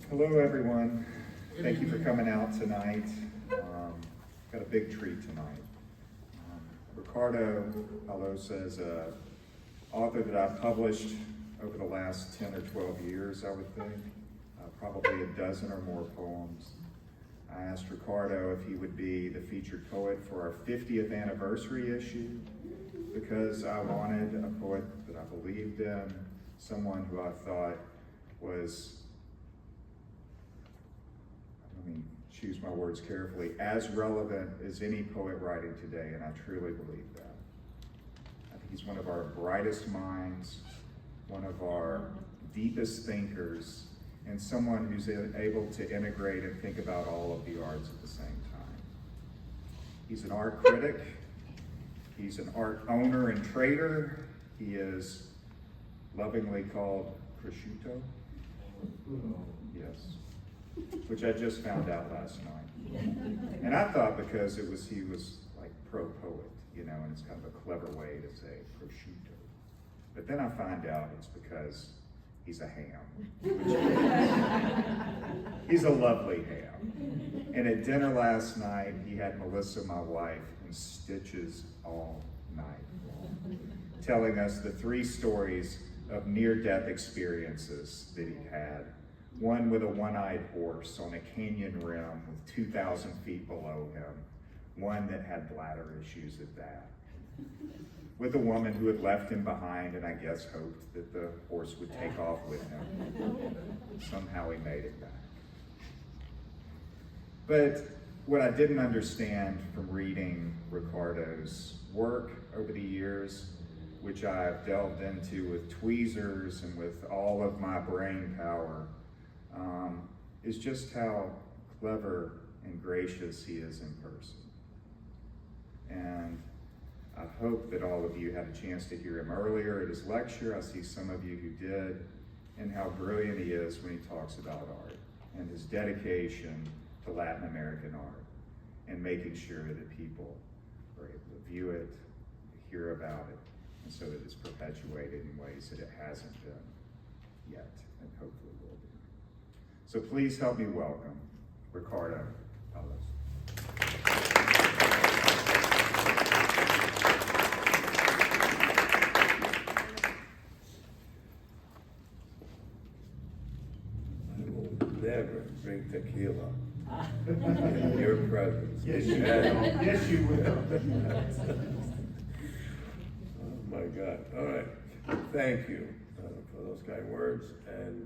Hello, everyone. Thank you for coming out tonight. Got a big treat tonight. Ricardo Pau-Llosa is an author that I've published over the last 10 or 12 years, I would think. Probably a dozen or more poems. I asked Ricardo if he would be the featured poet for our 50th anniversary issue because I wanted a poet that I believed in, someone who I thought was, let me choose my words carefully, as relevant as any poet writing today, and I truly believe that. I think he's one of our brightest minds, one of our deepest thinkers, and someone who's able to integrate and think about all of the arts at the same time. He's an art critic, he's an art owner and trader, he is lovingly called prosciutto, yes, which I just found out last night. And I thought because he was like pro-poet, you know, and it's kind of a clever way to say prosciutto. But then I find out it's because he's a ham. He's a lovely ham. And at dinner last night, he had Melissa, my wife, in stitches all night long, telling us the 3 stories of near-death experiences that he'd had. One with a one-eyed horse on a canyon rim with 2,000 feet below him. One that had bladder issues at that. With a woman who had left him behind and I guess hoped that the horse would take off with him. Somehow he made it back. But what I didn't understand from reading Ricardo's work over the years, which I've delved into with tweezers and with all of my brain power, is just how clever and gracious he is in person. And I hope that all of you had a chance to hear him earlier at his lecture. I see some of you who did, and how brilliant he is when he talks about art and his dedication to Latin American art and making sure that people are able to view it, to hear about it, and so that it's perpetuated in ways that it hasn't been yet, and hopefully will be. So please help me welcome Ricardo Pau-Llosa. Never drink tequila in your presence. Yes, you will. Yes, you will. Oh my God. All right. Thank you for those kind words, and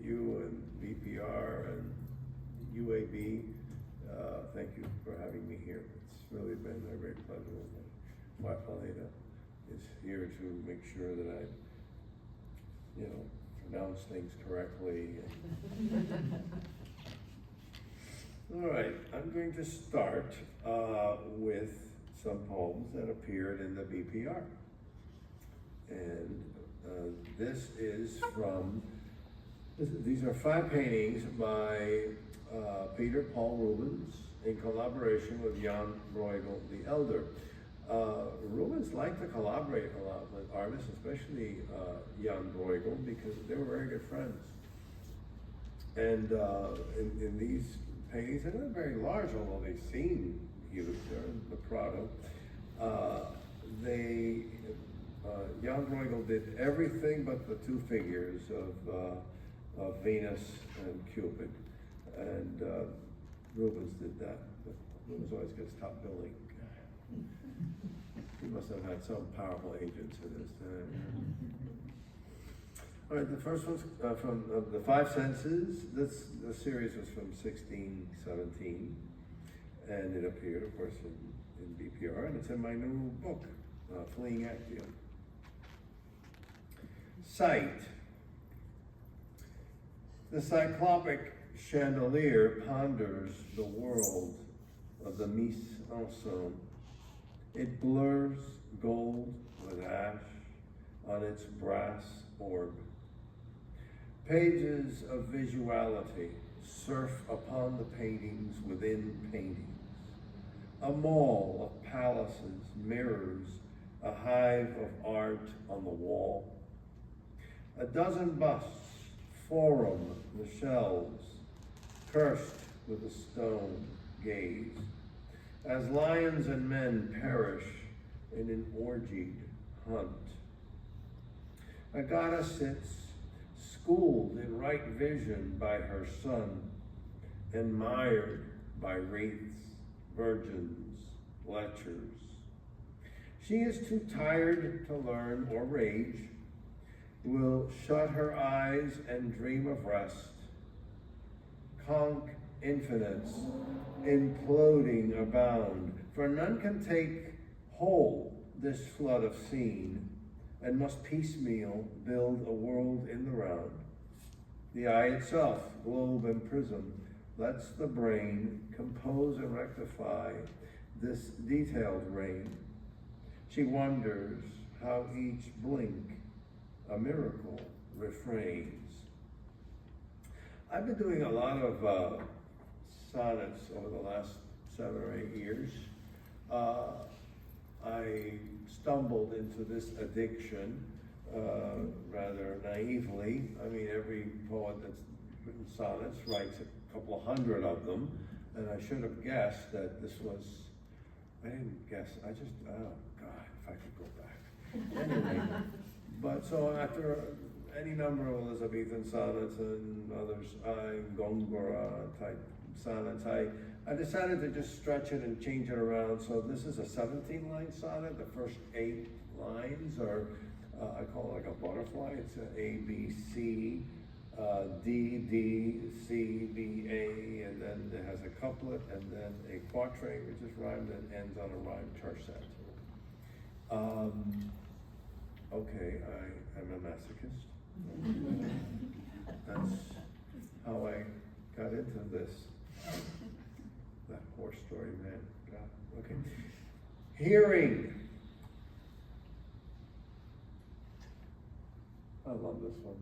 you and BPR and UAB. Thank you for having me here. It's really been a great pleasure. My wife Aleda is here to make sure that I, pronounce things correctly. All right, I'm going to start with some poems that appeared in the BPR. And these are 5 paintings by Peter Paul Rubens in collaboration with Jan Bruegel the Elder. Rubens liked to collaborate a lot with artists, especially Jan Bruegel, because they were very good friends. And in these paintings, they're not very large, although they seem huge. They're in the Prado. Jan Bruegel did everything but the 2 figures of Venus and Cupid, and Rubens did that. But Rubens always gets top billing. He must have had some powerful agents at this time. All right, the first one's from the 5 Senses. The series was from 1617, and it appeared, of course, in BPR, and it's in my new book, Fleeing Actium. Sight. The cyclopic chandelier ponders the world of the mise-en-scène. It blurs gold with ash on its brass orb. Pages of visuality surf upon the paintings within paintings. A mall of palaces mirrors a hive of art on the wall. A dozen busts forum the shelves cursed with a stone gaze, as lions and men perish in an orgied hunt. A goddess sits, schooled in right vision by her son, admired by wraiths, virgins, lechers. She is too tired to learn or rage, will shut her eyes and dream of rest. Conch infinites, imploding abound, for none can take whole this flood of scene, and must piecemeal build a world in the round. The eye itself, globe and prism, lets the brain compose and rectify this detailed rain. She wonders how each blink a miracle refrains. I've been doing a lot of sonnets over the last 7 or 8 years. I stumbled into this addiction rather naively. I mean, every poet that's written sonnets writes a couple of hundred of them, and I should have guessed that this was, I didn't guess, I just, oh God, if I could go back. Anyway, but so after any number of Elizabethan sonnets and others, Gongora type sonnets, I decided to just stretch it and change it around. So this is a 17-line sonnet. The first 8 lines are, I call it like a butterfly. It's A, B, C, D, D, C, B, A, and then it has a couplet, and then a quatrain, which is rhymed and ends on a rhyme tercet. Okay, I am a masochist. That's how I got into this. That horse story, man. God. Okay. Hearing. I love this one.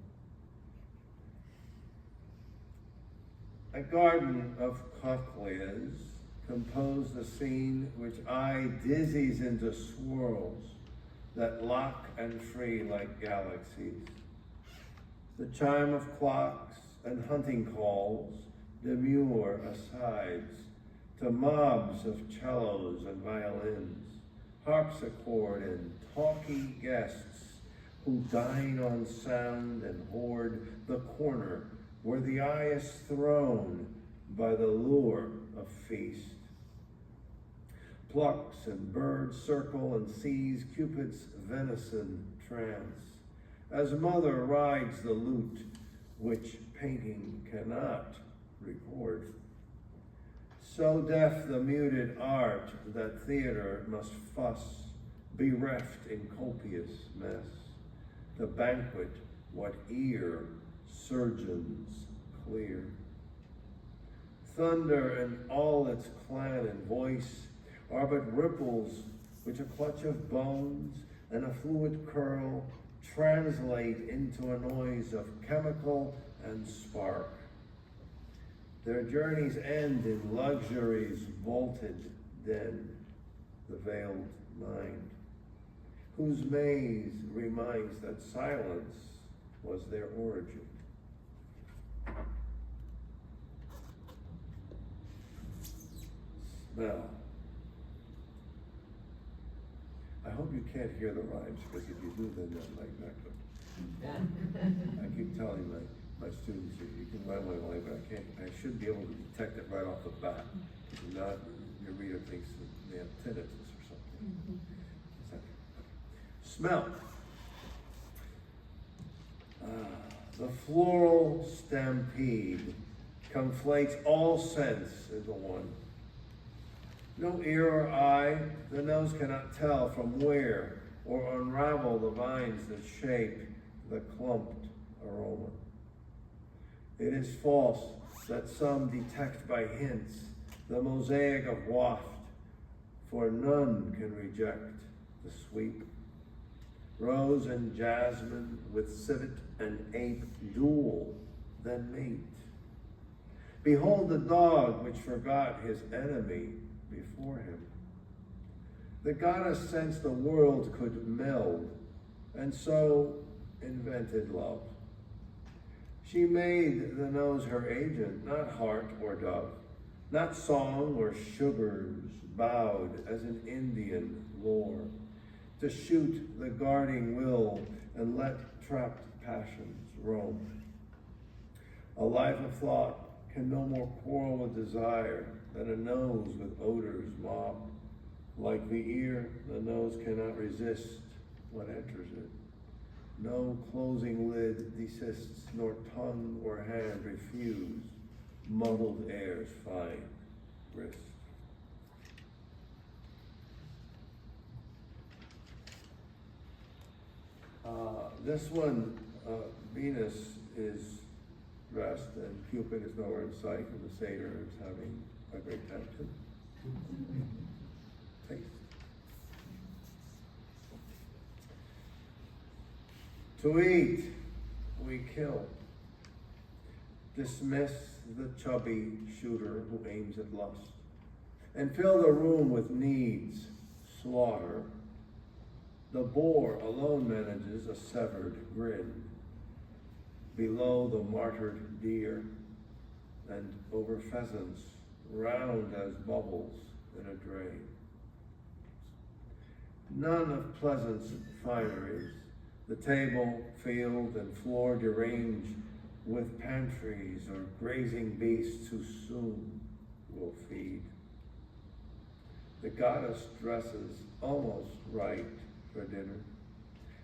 A garden of cochleas composed a scene which eye dizzies into swirls that lock and free like galaxies. The chime of clocks and hunting calls demure asides to mobs of cellos and violins, harpsichord and talky guests who dine on sound and hoard the corner where the eye is thrown by the lure of feast. Plucks and birds circle and seize Cupid's venison trance, as mother rides the lute which painting cannot record. So deaf the muted art that theater must fuss, bereft in copious mess, to banquet what ear surgeons clear. Thunder and all its clan and voice are but ripples which a clutch of bones and a fluid curl translate into a noise of chemical and spark. Their journeys end in luxury's vaulted den, the veiled mind, whose maze reminds that silence was their origin. Smell. I hope you can't hear the rhymes, because if you do, then that might not go. I keep telling my students, you can rhyme my way, but I should be able to detect it right off the bat. If not, your reader thinks that they have tinnitus or something. Smell. The floral stampede conflates all sense into one. No ear or eye, the nose cannot tell from where or unravel the vines that shape the clumped aroma. It is false that some detect by hints the mosaic of waft, for none can reject the sweep. Rose and jasmine with civet and ape duel, then mate. Behold the dog which forgot his enemy before him. The goddess sensed the world could meld, and so invented love. She made the nose her agent, not heart or dove, not song or sugars, bowed as an Indian lore, to shoot the guarding will and let trapped passions roam. A life of thought can no more quarrel with desire than a nose with odors mob. Like the ear, the nose cannot resist what enters it. No closing lid desists, nor tongue or hand refuse. Muddled airs find grist. This one, Venus is dressed and Cupid is nowhere in sight, and the satyr is having a great time too. Taste. To eat, we kill. Dismiss the chubby shooter who aims at lust, and fill the room with needs, slaughter. The boar alone manages a severed grin. Below the martyred deer, and over pheasants, round as bubbles in a drain. None of pleasant's fineries, the table, field, and floor deranged with pantries or grazing beasts who soon will feed. The goddess dresses almost right for dinner,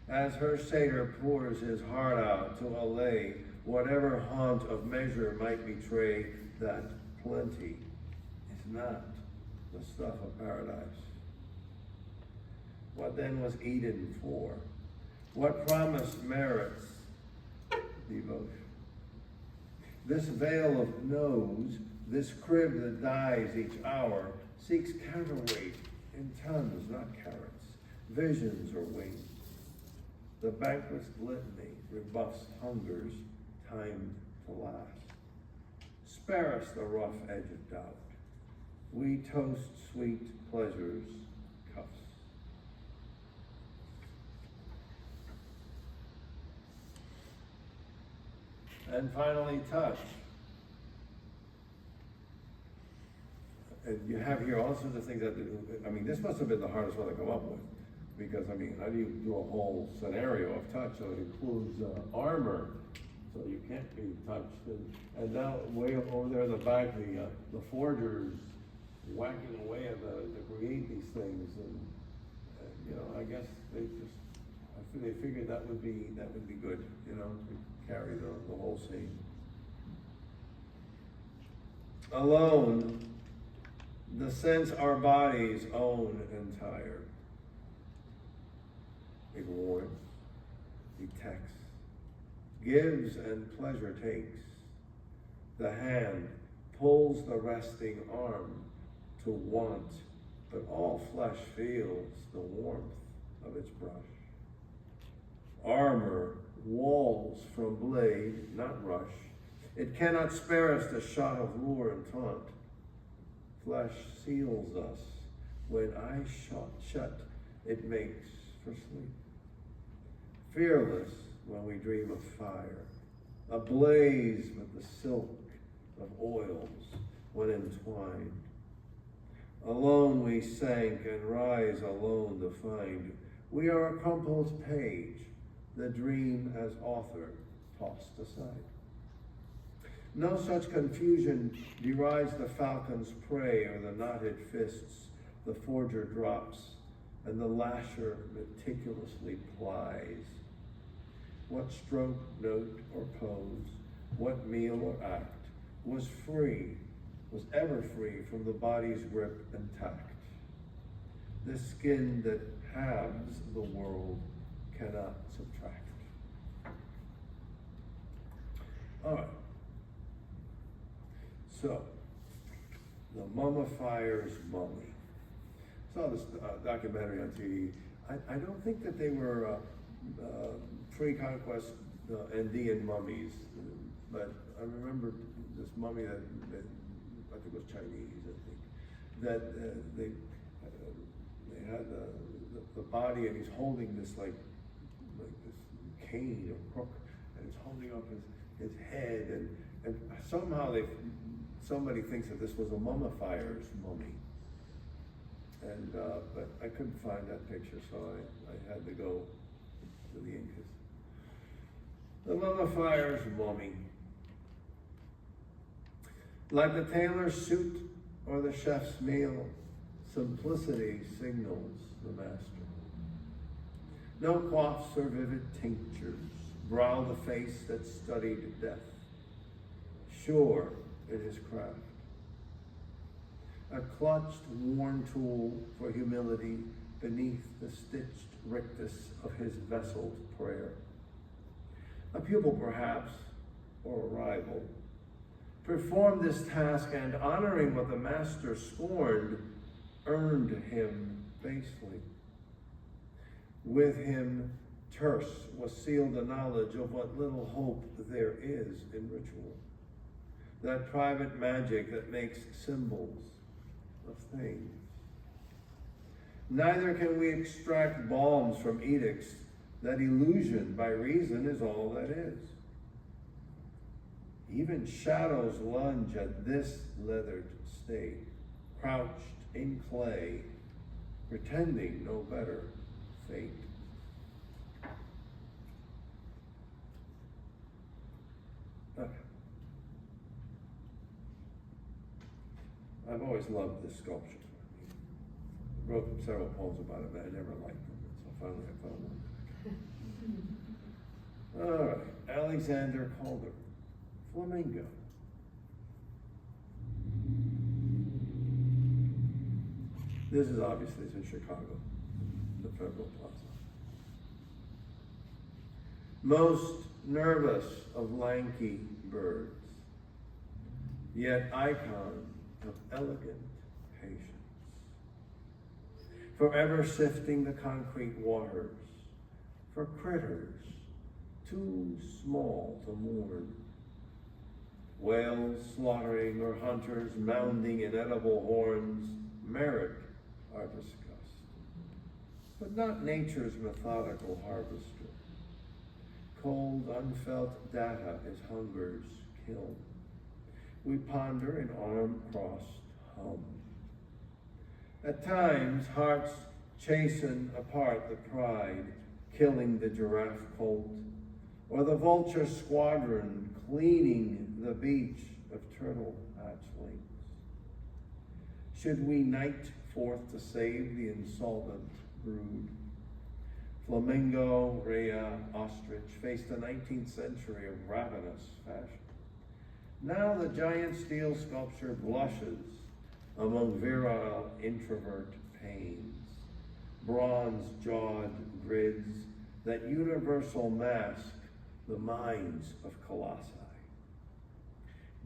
as her satyr pours his heart out to allay whatever haunt of measure might betray that plenty is not the stuff of paradise. What then was Eden for? What promise merits devotion? This veil of nose, this crib that dies each hour, seeks counterweight in tons, not carrots, visions or wings. The banquet's litany rebuffs hungers timed to last. Spare us the rough edge of doubt. We toast sweet pleasures, cuffs. And finally, touch. And you have here all sorts of things that, I mean, this must have been the hardest one to come up with. Because, I mean, how do you do a whole scenario of touch? So it includes armor, so you can't be touched. And now, way over there in the back, the forgers whacking away at to create these things. And you know, I guess they figured that would be good, you know, to carry the whole scene. Alone, the sense our bodies own entire. It warns, detects, gives and pleasure takes. The hand pulls the resting arm to want, but all flesh feels the warmth of its brush. Armor walls from blade, not rush. It cannot spare us the shot of lure and taunt. Flesh seals us. When eyes shut, it makes for sleep. Fearless when we dream of fire, ablaze with the silk of oils when entwined. Alone we sank and rise alone to find we are a crumpled page, the dream as author tossed aside. No such confusion derides the falcon's prey or the knotted fists the forger drops and the lasher meticulously plies. What stroke, note, or pose, what meal or act was ever free from the body's grip and tact. This skin that halves the world cannot subtract. All right. So, the mummifier's mummy. Saw this documentary on TV. I don't think that they were pre-conquest Andean mummies, but I remember this mummy that I think was Chinese. I think that they had the body, and he's holding this like this cane or crook, and he's holding up his head, and somehow somebody thinks that this was a mummifier's mummy. And, but I couldn't find that picture, so I had to go to the Incas. The mummifier's mummy. Like the tailor's suit or the chef's meal, simplicity signals the master. No quaffs or vivid tinctures brow the face that studied death, sure in his craft. A clutched, worn tool for humility beneath the stitched rictus of his vesseled prayer. A pupil, perhaps, or a rival, performed this task, and honoring what the master scorned, earned him basely. With him, terse, was sealed the knowledge of what little hope there is in ritual. That private magic that makes symbols of things. Neither can we extract balms from edicts. That illusion by reason is all that is. Even shadows lunge at this leathered state, crouched in clay, pretending no better fate. I've always loved this sculpture. I wrote several poems about it, but I never liked them, so finally I found one. All right, Alexander Calder, Flamingo. This is obviously in Chicago, the Federal Plaza. Most nervous of lanky birds, yet icon of elegant patience. Forever sifting the concrete waters for critters too small to mourn. Whales slaughtering or hunters mounding inedible horns merit our disgust, but not nature's methodical harvester. Cold, unfelt data is hunger's kiln. We ponder in arm-crossed hum. At times, hearts chasten apart the pride, killing the giraffe colt, or the vulture squadron cleaning the beach of turtle hatchlings. Should we night forth to save the insolvent brood? Flamingo, rhea, ostrich faced a 19th century of ravenous fashion. Now the giant steel sculpture blushes among virile introvert pains, bronze-jawed grids that universal mask the minds of colossi.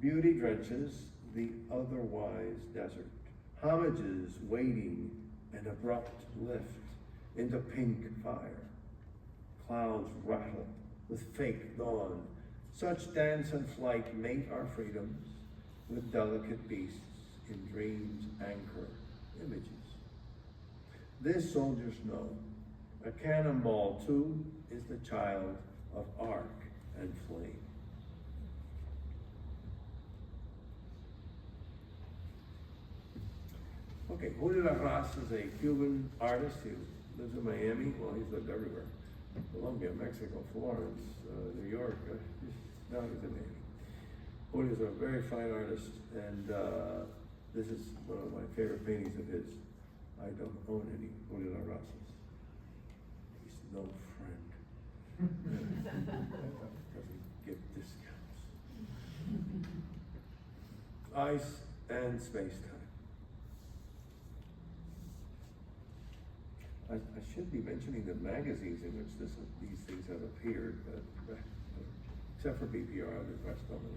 Beauty drenches the otherwise desert, homages waiting an abrupt lift into pink fire. Clouds rattle with fake dawn. Such dance and flight mate our freedoms with delicate beasts in dreams anchor images. This soldiers know, a cannonball too is the child of arc and flame. Okay, Julio Arras is a Cuban artist. He lives in Miami. Well, he's lived everywhere. Colombia, Mexico, Florence, New York. Now he's in Miami. Julio's a very fine artist, and this is one of my favorite paintings of his. I don't own any Julio Arrases. He's no friend. Doesn't get discounts. Ice and space-time. I should be mentioning the magazines in which these things have appeared, but except for BPR, the rest of them.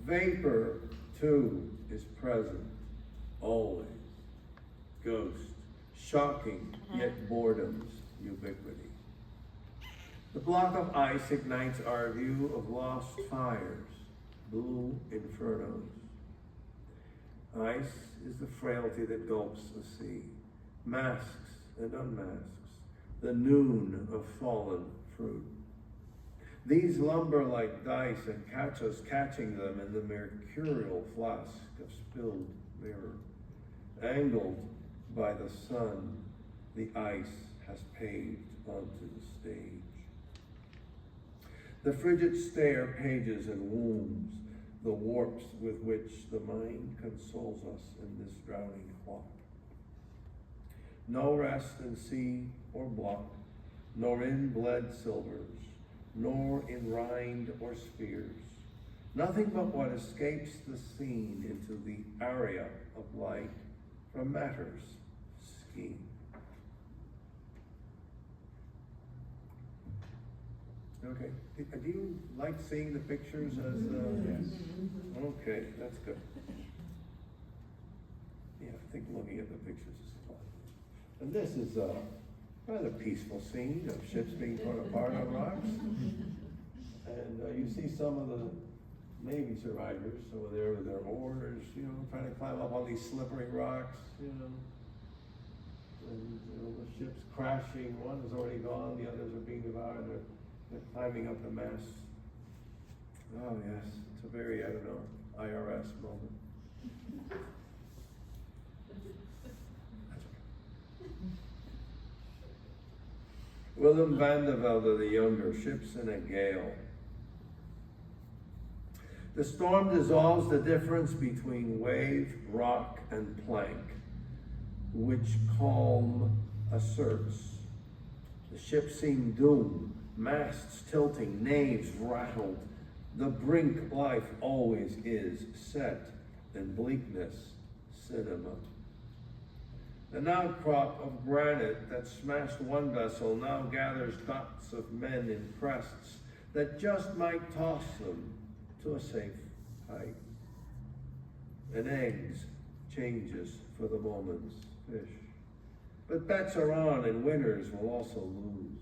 Vapor, too, is present, always. Ghost, shocking, yet boredom's ubiquity. The block of ice ignites our view of lost fires, blue infernos. Ice is the frailty that gulps the sea, masks and unmasks, the noon of fallen fruit. These lumber like dice and catch us catching them in the mercurial flask of spilled mirror. Angled by the sun, the ice has paved onto the stage. The frigid stare pages and wombs, the warps with which the mind consoles us in this drowning clock. No rest in sea or block, nor in bled silvers, nor in rind or spheres. Nothing but what escapes the scene into the area of light from matter's scheme. Okay, do you like seeing the pictures as, Yes. Okay, that's good. Yeah, I think looking at the pictures is fun. And this is a rather peaceful scene of ships being torn apart on rocks. And you see some of the Navy survivors over there with their oars, trying to climb up on these slippery rocks, And, the ship's crashing. One is already gone, the others are being devoured. They're climbing up the mast. Oh yes, it's a very, IRS moment. Willem van der Velde the Younger, Ships in a Gale. The storm dissolves the difference between wave, rock, and plank, which calm asserts. The ship seemed doomed, masts tilting, naves rattled. The brink life always is set in bleakness cinema. An outcrop of granite that smashed one vessel now gathers dots of men in crests that just might toss them to a safe height. And eggs changes for the moment's fish. But bets are on, and winners will also lose.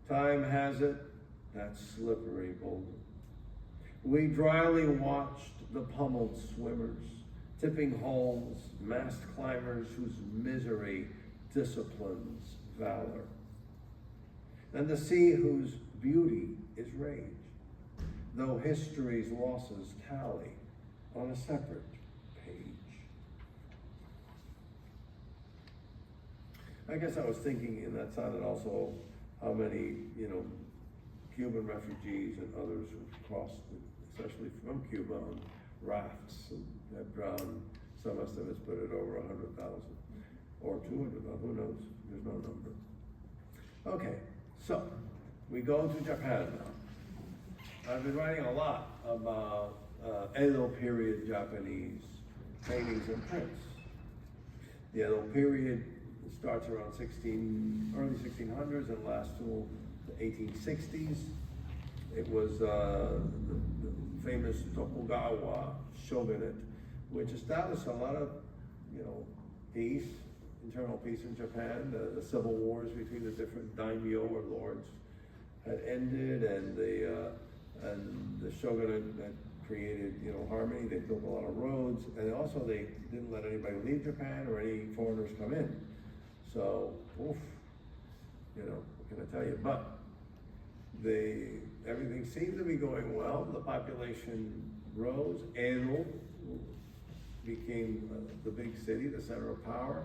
Time has it, that slippery boulder. We dryly watched the pummeled swimmers, tipping hulls, mast climbers whose misery disciplines valor. And the sea whose beauty is rage, though history's losses tally on a separate page. I guess I was thinking in that sounded also how many, Cuban refugees and others who crossed, especially from Cuba, on rafts and have drowned. Some estimates put it over 100,000 or 200,000, who knows? There's no number. Okay, so we go to Japan now. I've been writing a lot about Edo period Japanese paintings and prints. The Edo period starts around early 1600s and lasts till the 1860s. It was the famous Tokugawa shogunate, which established a lot of, peace, internal peace in Japan. The civil wars between the different daimyo or lords had ended, and the shogunate had created, harmony. They built a lot of roads, and also they didn't let anybody leave Japan or any foreigners come in. So, what can I tell you? But everything seemed to be going well. The population rose. Edo became the big city, the center of power,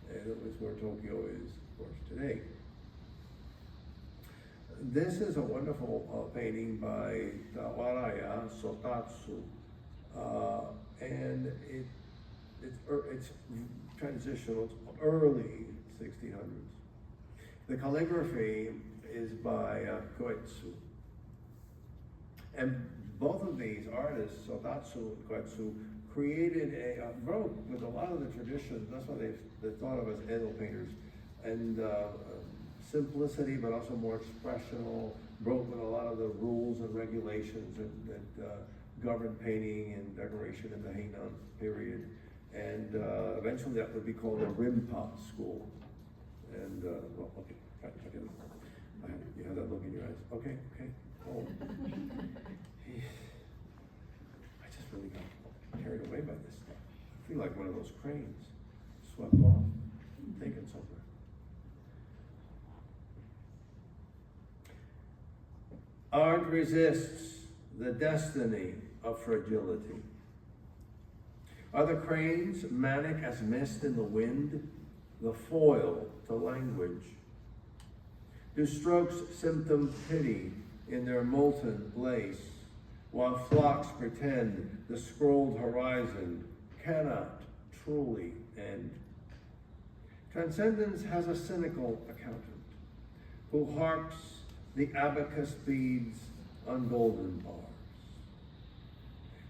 and it was where Tokyo is, of course, today. This is a wonderful painting by Tawaraya Sotatsu, and it's transitional, it's early 1600s. The calligraphy is by Koetsu. And both of these artists, Sotatsu and Koetsu, created broke with a lot of the traditions. That's why they're thought of as Edo painters. And simplicity, but also more expressional, broke with a lot of the rules and regulations that governed painting and decoration in the Heian period. And eventually that would be called a Rimpa school. And, okay, you have that look in your eyes. Okay. Oh. I just really got carried away by this stuff. I feel like one of those cranes swept off, taken somewhere. Art resists the destiny of fragility. Are the cranes manic as mist in the wind, the foil to language? Do strokes symptom pity in their molten lace, while flocks pretend the scrolled horizon cannot truly end? Transcendence has a cynical accountant who harps the abacus beads on golden bars.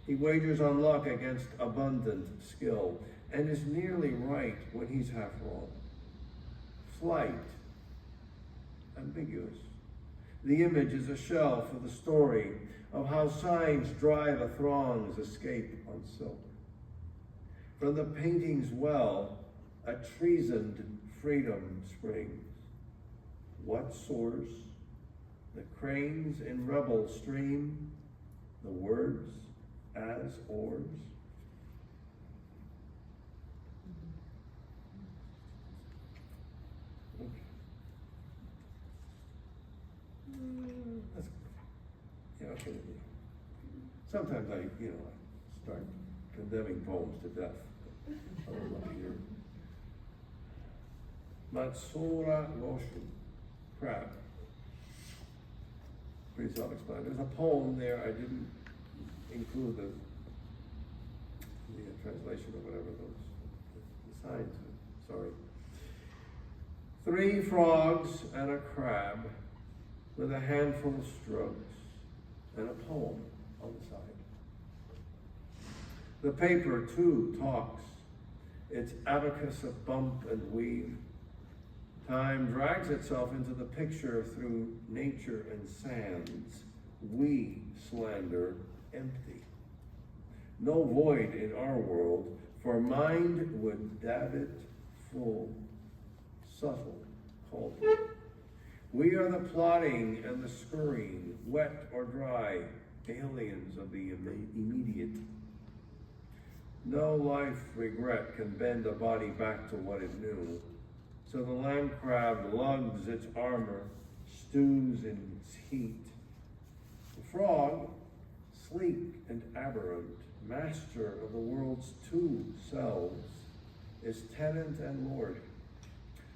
He wagers on luck against abundant skill and is nearly right when he's half wrong. Flight, ambiguous. The image is a shell for the story of how signs drive a throng's escape on silk. From the painting's well, a treasoned freedom springs. What soars? The cranes in rebel stream, the words as oars. Okay. Okay. Sometimes I start condemning poems to death. I don't know here. Matsura Roshu, crab. Pretty self-explanatory. There's a poem there. I didn't include the translation or whatever the signs. Sorry. 3 frogs and a crab with a handful of strokes and a poem on the side. The paper too talks. Its abacus of bump and weave. Time drags itself into the picture through nature and sands. We slander empty. No void in our world, for mind would dab it full. Subtle called. We are the plodding and the scurrying, wet or dry, aliens of the immediate. No life regret can bend a body back to what it knew. So the land crab lugs its armor, stews in its heat. The frog, sleek and aberrant, master of the world's 2 selves, is tenant and lord.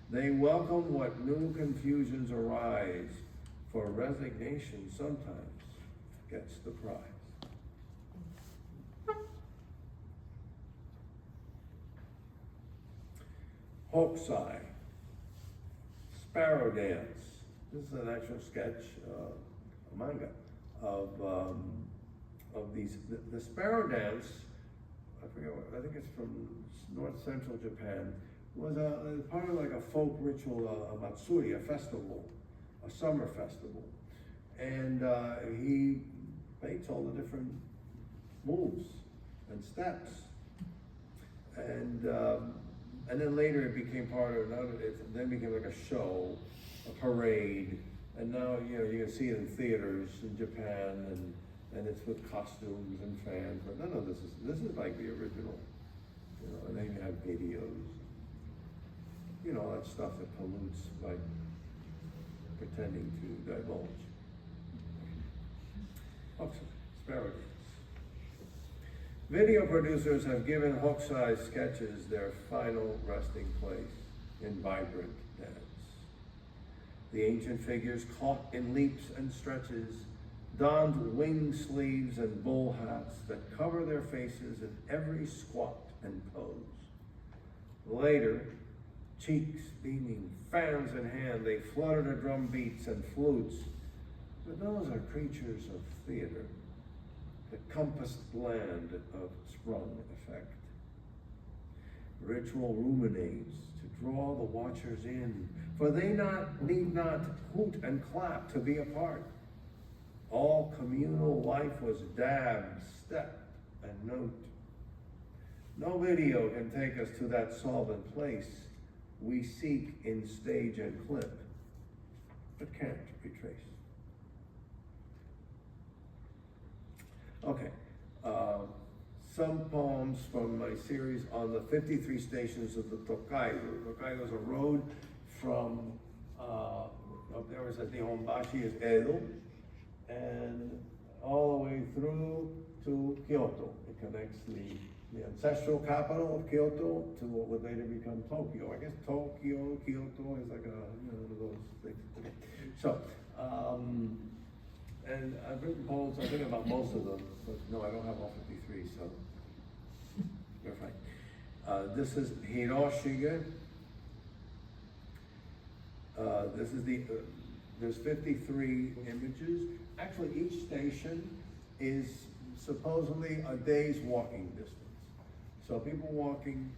They welcome what new confusions arise, for resignation sometimes gets the prize. Hokusai, Sparrow Dance. This is an actual sketch, a manga, of these. The Sparrow Dance, I forget what, I think it's from north central Japan, was part of like a folk ritual, a matsuri, a festival, a summer festival. And he makes all the different moves and steps. And then later it became part of it then became like a show, a parade, and now you can see it in theaters in Japan, and it's with costumes and fans. But none of this is like the original, And then you have videos, all that stuff that pollutes by pretending to divulge. Asparagus. Video producers have given Hokusai sketches their final resting place in vibrant dance. The ancient figures caught in leaps and stretches, donned wing sleeves and bull hats that cover their faces in every squat and pose. Later, cheeks beaming, fans in hand, they flutter to drum beats and flutes. But those are creatures of theater, the compassed land of sprung effect. Ritual ruminates to draw the watchers in, for they need not hoot and clap to be a part. All communal life was dab, step, and note. No video can take us to that solvent place we seek in stage and clip, but can't be traced. Okay, some poems from my series on the 53 stations of the Tokaido. Tokaido is a road from, up there is at Nihonbashi is Edo, and all the way through to Kyoto. It connects the ancestral capital of Kyoto to what would later become Tokyo. I guess Tokyo, Kyoto is like one of those things. Okay. So, and I've written poems, I think, about most of them, but no, I don't have all 53, so you're fine. This is Hiroshige. This is there's 53 images. Actually, each station is supposedly a day's walking distance. So people walking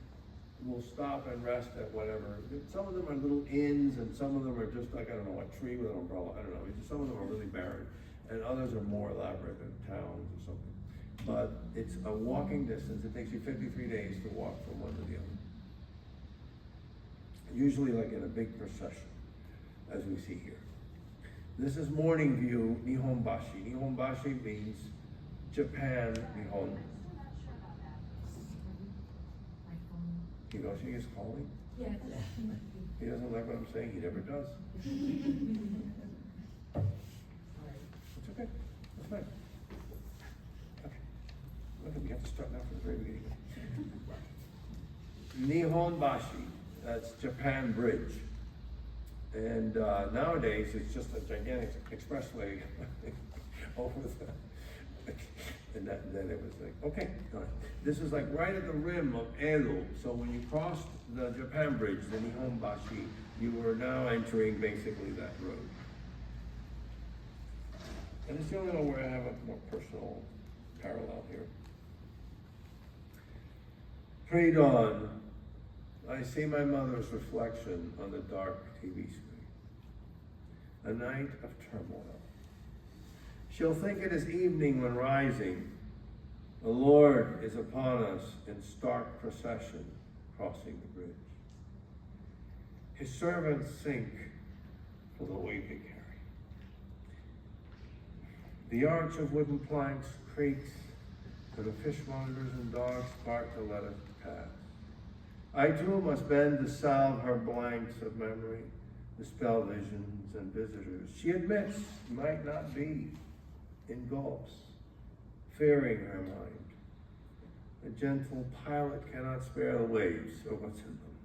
will stop and rest at whatever. Some of them are little inns, and some of them are just like, I don't know, a tree with an umbrella. I don't know. Some of them are really barren, and others are more elaborate in towns or something. But it's a walking distance. It takes you 53 days to walk from one to the other. Usually like in a big procession, as we see here. This is morning view, Nihonbashi. Nihonbashi means Japan, Nihon. Hiroshi is calling? Yes. He doesn't like what I'm saying, he never does. It's okay, that's fine. Okay, look, we have to start now from the very beginning. Nihonbashi, that's Japan Bridge. And nowadays, it's just a gigantic expressway over the, and then it was like, okay, all right. This is like right at the rim of Edo. So when you crossed the Japan Bridge, the Nihonbashi, you were now entering basically that road. And it's the only one where I have a more personal parallel here. Pre-dawn, I see my mother's reflection on the dark TV screen. A night of turmoil. She'll think it is evening when rising. The Lord is upon us in stark procession, crossing the bridge. His servants sink for the weight they carry. The arch of wooden planks creaks, and the fishmongers and dogs part to let us pass. I too must bend to salve her blanks of memory, dispel visions and visitors she admits might not be, in gulps, fearing her mind. A gentle pilot cannot spare the waves or what's in them.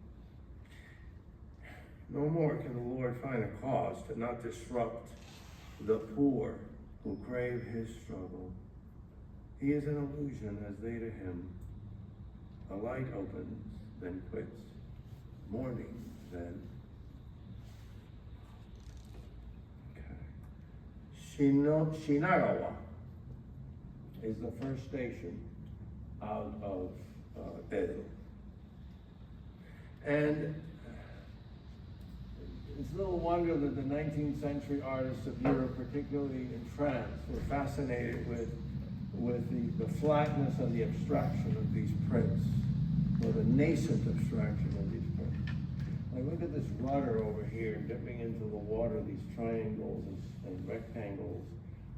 No more can the Lord find a cause to not disrupt the poor who crave his struggle. He is an illusion as they to him. A light opens, then quits. Morning, then. Okay. Shinagawa is the first station out of Edo. And it's little wonder that the 19th century artists of Europe, particularly in France, were fascinated with the flatness and the abstraction of these prints, or the nascent abstraction of these prints. Like, look at this rudder over here dipping into the water, these triangles and rectangles,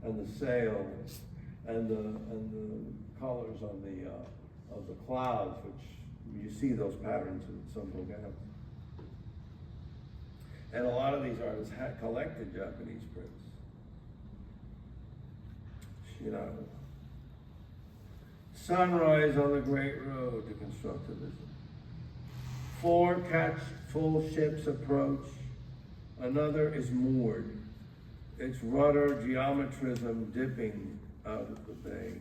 and the sails, and the colors on of the clouds, which you see those patterns in some Gauguin. And a lot of these artists had collected Japanese prints. Shirabu. Sunrise on the great road to constructivism. 4 catch full ships approach. Another is moored, its rudder geometrism dipping out of the bay.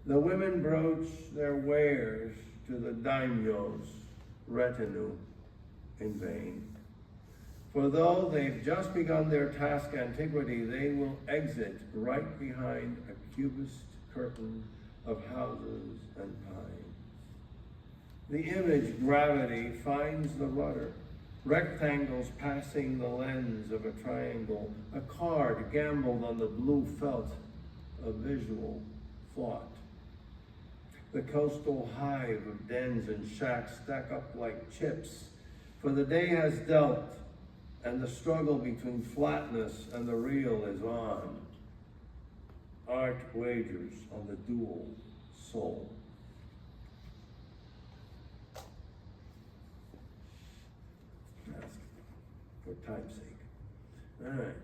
The women broach their wares to the daimyo's retinue in vain. For though they've just begun their task antiquity, they will exit right behind a cubist curtain of houses and pines. The image, gravity, finds the rudder, rectangles passing the lens of a triangle, a card gambled on the blue felt of visual thought. The coastal hive of dens and shacks stack up like chips, for the day has dealt, and the struggle between flatness and the real is on. Art wagers on the dual soul. That's for time's sake. All right.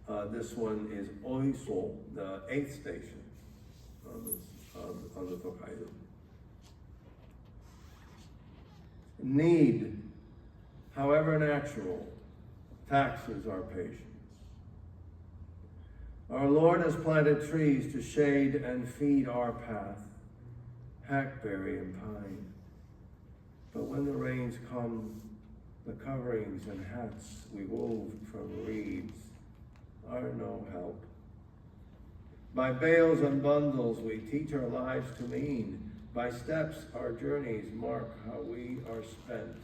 This one is Oiso, the 8th station on the Tokaido. Need, however natural, taxes our patience. Our Lord has planted trees to shade and feed our path, hackberry and pine. But when the rains come, the coverings and hats we wove from reeds are no help. By bales and bundles we teach our lives to mean. By steps our journeys mark how we are spent.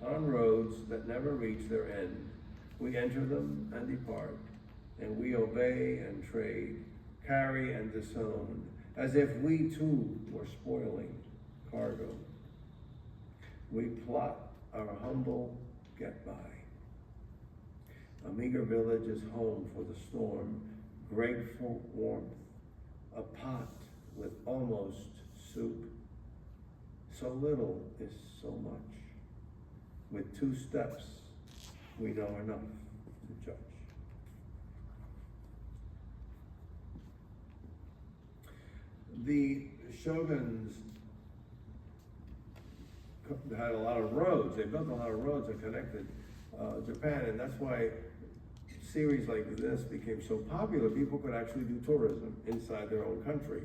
On roads that never reach their end, we enter them and depart, and we obey and trade, carry and disown, as if we too were spoiling cargo. We plot our humble get by. A meager village is home for the storm, grateful warmth, a pot with almost soup. So little is so much. With 2 steps, we know enough to judge. The shoguns had a lot of roads. They built a lot of roads that connected Japan, and that's why series like this became so popular. People could actually do tourism inside their own country,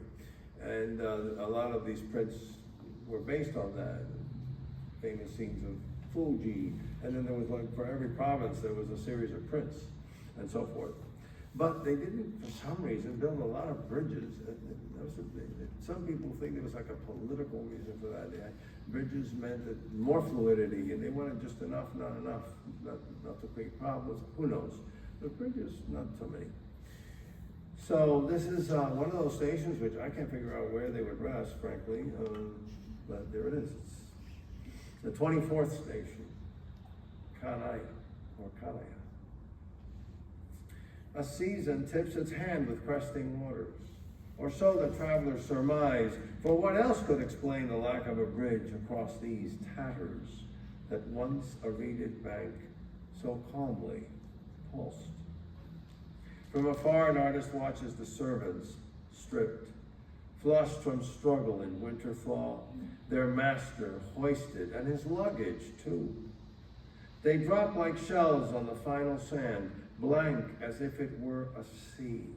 and a lot of these prints were based on that. Famous scenes of Fuji, and then there was, like, for every province there was a series of prints and so forth. But they didn't, for some reason, build a lot of bridges. Some people think there was like a political reason for that. Bridges meant that more fluidity, and they wanted just enough, not enough, not to create problems. Who knows? But bridges, not so many. So this is one of those stations which I can't figure out where they would rest, frankly. But there it is. It's the 24th station, Kanai, or Kanaya. A season tips its hand with cresting waters, or so the travelers surmise, for what else could explain the lack of a bridge across these tatters that once a reeded bank so calmly pulsed? From afar, an artist watches the servants, stripped, flushed from struggle in winter thaw, their master hoisted, and his luggage too. They drop like shells on the final sand, blank as if it were a sea.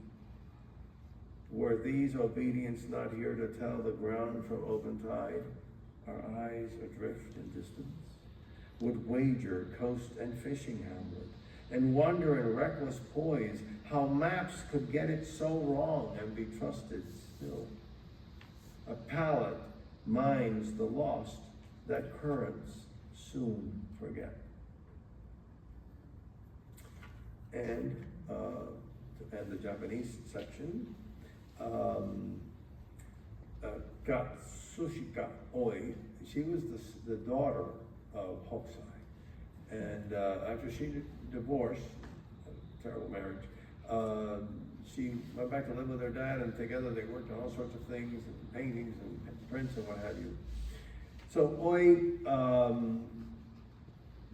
Were these obedience not here to tell the ground from open tide, our eyes adrift in distance? Would wager coast and fishing hamlet, and wonder in reckless poise how maps could get it so wrong and be trusted still. A palette mines the lost that currents soon forget. And to end the Japanese section, Katsushika Oi, she was the daughter of Hokusai. And after she divorced, a terrible marriage, she went back to live with her dad, and together they worked on all sorts of things, and paintings and prints and what have you. So Oi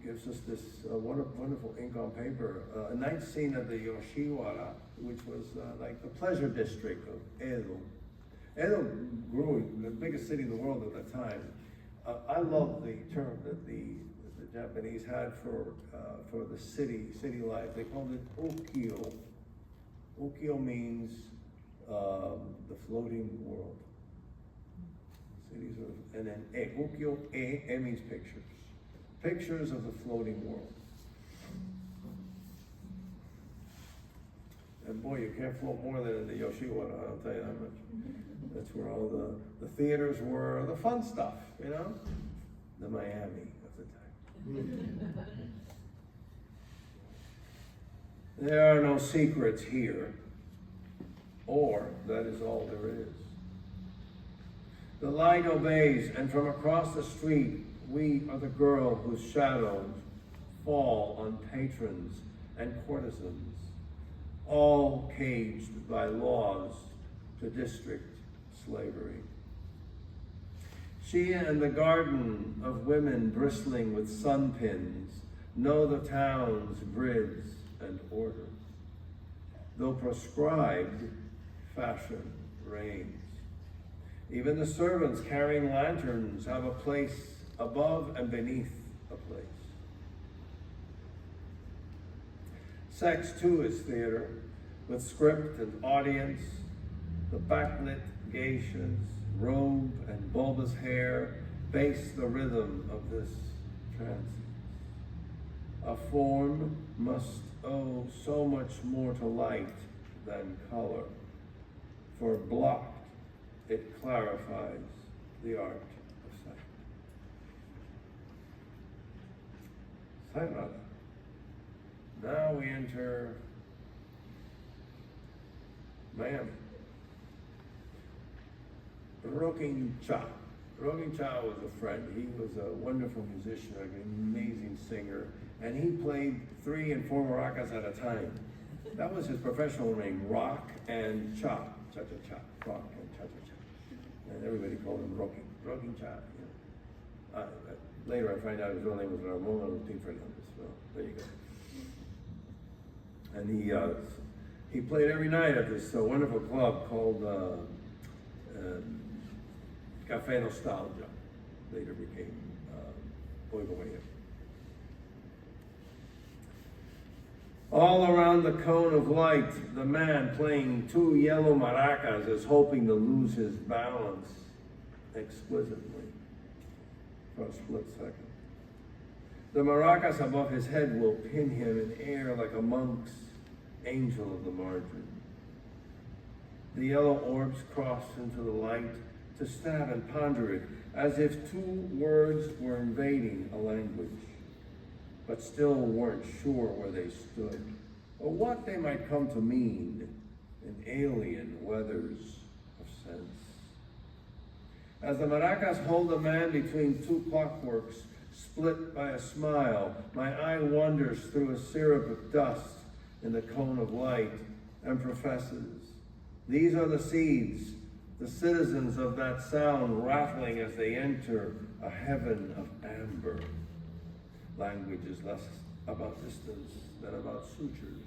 gives us this wonderful ink on paper, a night scene of the Yoshiwara, which was like the pleasure district of Edo. Edo grew the biggest city in the world at that time. I love the term that the Japanese had for the city life. They called it Okyo. Okyo means the floating world. Cities of, and then Okyo, E means pictures. Pictures of the floating world. And boy, you can't float more than in the Yoshiwara, I'll tell you that much. That's where all the theaters were, the fun stuff, you know? The Miami of the time. There are no secrets here, or that is all there is. The light obeys, and from across the street, we are the girl whose shadows fall on patrons and courtesans, all caged by laws to district slavery. She and the garden of women bristling with sun pins know the town's grids and order. though prescribed fashion reigns. Even the servants carrying lanterns have a place above and beneath a place. Sex, too, is theater, with script and audience, the backlit geishas, robe and bulbous hair base the rhythm of this trance. A form must owe so much more to light than color, for blocked it clarifies the art of sight. Sight. Now we enter Miami. Rocking Cha. Rocking Cha was a friend. He was a wonderful musician, an amazing singer, and he played 3 and 4 maracas at a time. That was his professional name, Rock and Cha. Cha-cha-cha. Rock and cha-cha-cha. And everybody called him Rocking Cha. You know. Later I find out his real name was Ramon Agustin Fernandez. Well, there you go. And he played every night at this wonderful club called Cafe Nostalgia. Later became Boigoia. All around the cone of light, the man playing 2 yellow maracas is hoping to lose his balance exquisitely for a split second. The maracas above his head will pin him in air like a monk's angel of the margin. The yellow orbs cross into the light to stab and ponder it, as if 2 words were invading a language, but still weren't sure where they stood, or what they might come to mean in alien weathers of sense. As the maracas hold the man between 2 clockworks, split by a smile, my eye wanders through a syrup of dust in the cone of light and professes, these are the seeds, the citizens of that sound rattling as they enter a heaven of amber. Language is less about distance than about sutures.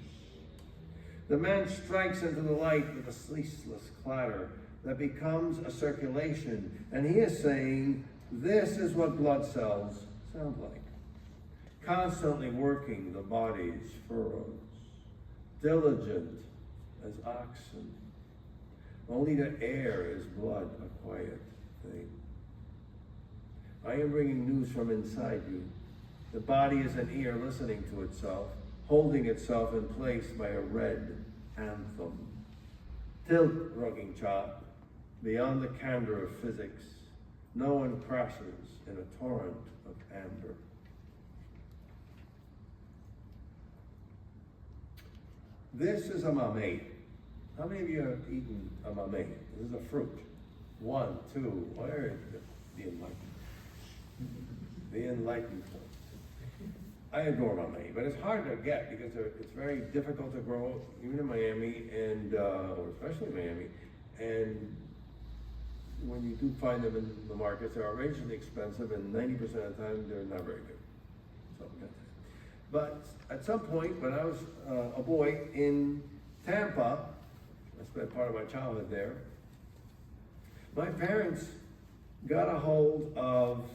The man strikes into the light with a ceaseless clatter that becomes a circulation, and he is saying, this is what blood cells sound like. Constantly working the body's furrows, diligent as oxen. Only to air is blood a quiet thing. I am bringing news from inside you. The body is an ear listening to itself, holding itself in place by a red anthem. Tilt, Rocking Cha, beyond the candor of physics, no one crashes in a torrent of amber. This is a mamey. How many of you have eaten a mamey? This is a fruit. 1, 2, where is the enlightened? The enlightened ones. I adore mamey, but it's hard to get because it's very difficult to grow, even in Miami, and or especially Miami. And when you do find them in the markets, they're outrageously expensive, and 90% of the time they're not very good. So, but at some point, when I was a boy in Tampa, I spent part of my childhood there, my parents got a hold of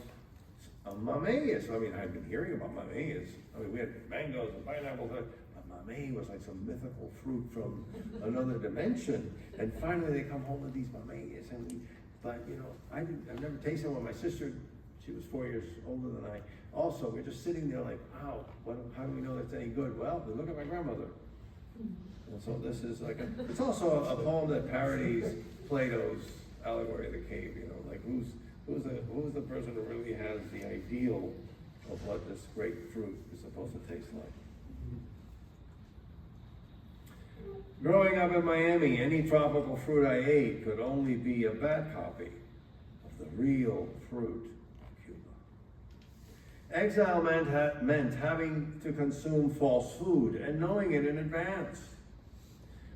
mameyes. I mean, I've been hearing about mameyes. I mean, we had mangoes and pineapples, but mamey was like some mythical fruit from another dimension. And finally, they come home with these mameyes, and but you know, I've never tasted one. My sister, she was 4 years older than I. Also, we're just sitting there like, wow, how do we know that's any good? Well, we look at my grandmother. And so this is like it's also a poem that parodies Plato's allegory of the cave. You know, like who's the person who really has the ideal of what this great fruit is supposed to taste like. Growing up in Miami, any tropical fruit I ate could only be a bad copy of the real fruit of Cuba. Exile meant having to consume false food and knowing it in advance.